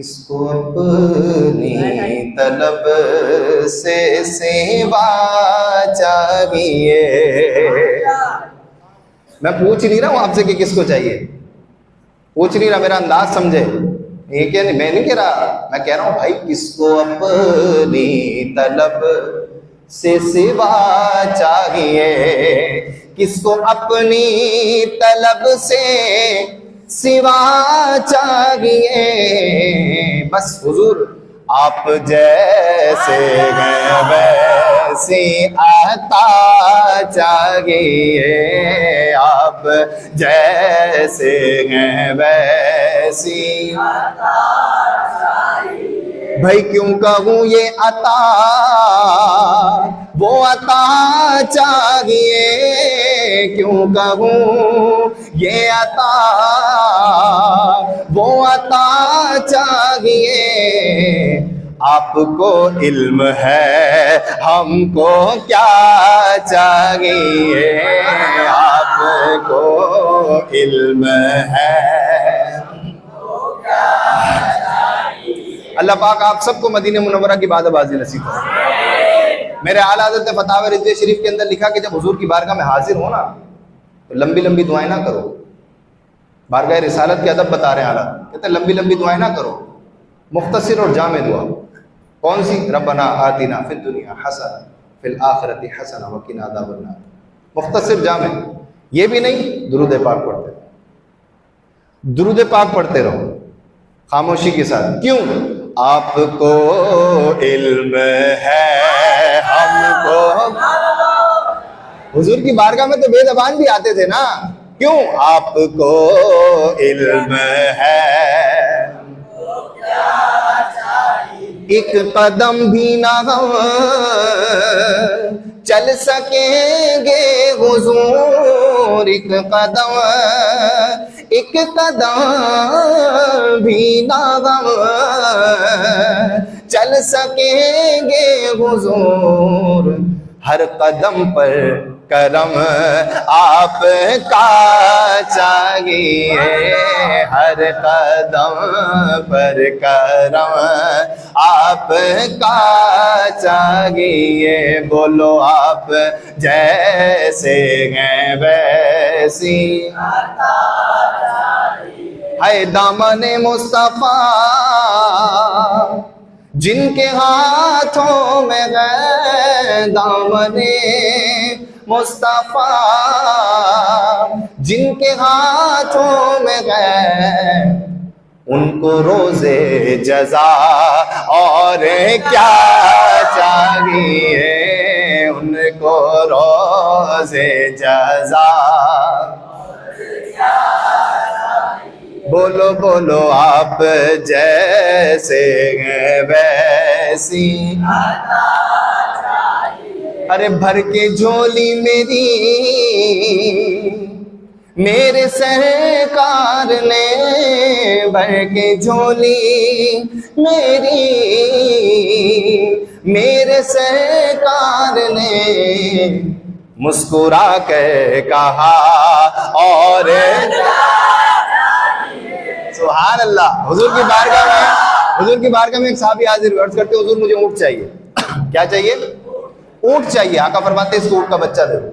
کس کو اپنی طلب سے سوا چاہیے. میں پوچھ نہیں رہا ہوں آپ سے کہ کس کو چاہیے, پوچھ نہیں رہا, میرا انداز سمجھے. یہ کیا نہیں, میں نہیں کہہ رہا, میں کہہ رہا ہوں بھائی کس کو اپنی طلب سے سوا چاہیے, کس کو اپنی طلب سے سوا چاہیے. بس حضور آپ جیسے ہیں ویسی عطا چاہیے, آپ جیسے ہیں ویسی عطا چاہیے. بھائی کیوں کہوں یہ عطا وہ عطا چاہیے, کیوں کہوں یہ عطا وہ عطا چاہیے. آپ کو علم ہے ہم کو کیا چاہیے, آپ کو علم ہے. اللہ پاک آپ سب کو مدینہ منورہ کی بات بازی نصیب کرے. میرے اعلیٰ حضرت فتاوی رضویہ شریف کے اندر لکھا کہ جب حضور کی بارگاہ میں حاضر ہو نا تو لمبی لمبی دعائیں نہ کرو. بارگاہ رسالت کے ادب بتا رہے ہیں اعلیٰ, کہتے ہیں لمبی لمبی دعائیں نہ کرو, مختصر اور جامع دعا. کون سی؟ ربنا آتنا فی الدنیا حسنہ فی الآخرۃ حسنہ وقنا عذاب النار. مختصر جامع. یہ بھی نہیں, درود پاک پڑھتے رہو, درود پاک پڑھتے رہو خاموشی کے ساتھ. کیوں؟ آپ کو علم ہے ہم کو. حضور کی بارگاہ میں تو بے زبان بھی آتے تھے نا, کیوں؟ آپ کو علم ہے. ایک قدم بھی نہ ہم چل سکیں گے حضور, ایک قدم بھی نہ ہم چل سکیں گے حضور. ہر قدم پر کرم آپ کا چاہیے, ہر قدم پر کرم آپ کا چاہیے. بولو آپ جیسے ہیں ویسی عطا چاہیے. ہے دامن مصطفیٰ جن کے ہاتھوں میں ہے, دامن مصطفیٰ جن کے ہاتھوں میں ہے, ان کو روزے جزا اور کیا چاہیے, ان کو روزے جزا. بولو بولو آپ جیسے ہیں ویسی عطا چاہیے. ارے بھر کے جھولی میری میرے سرکار نے, بھر کے جھولی میری میرے سرکار نے, مسکرا کے کہا اور سبحان اللہ. حضور کی بارگاہ میں ایک صحابی حاضر عرض کرتے حضور مجھے اونٹ چاہیے. کیا چاہیے؟ اونٹ چاہیے. آقا فرماتے ہیں اس کو اونٹ کا بچہ دے دو,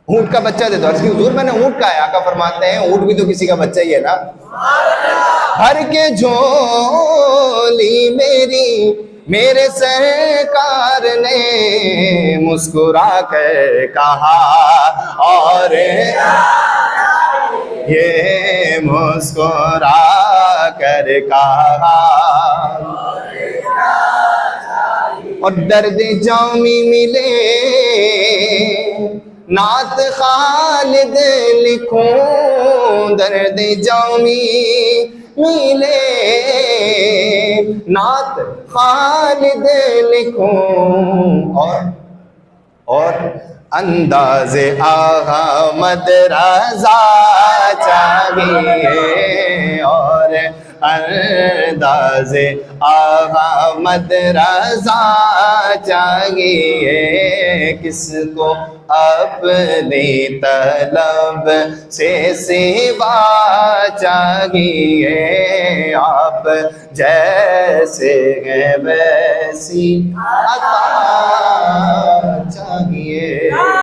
اونٹ کا بچہ دے دو. عرض کی حضور میں نے اونٹ کا ہے. آقا فرماتے ہیں اونٹ بھی تو کسی کا بچہ ہی ہے نا. بھر کے جھولی میری میرے سرکار نے, مسکرا کے کہا اور یہ مسکرا کر کہا. اور درد جامی ملے نعت خالد لکھوں, درد جامی ملے نعت خالد لکھوں. اور انداز احمد رضا چاہیے, اور انداز آغا مد رضا چاہیے، کس کو اپنی طلب سے سوا چاہیے، آپ جیسے ہیں ویسی عطا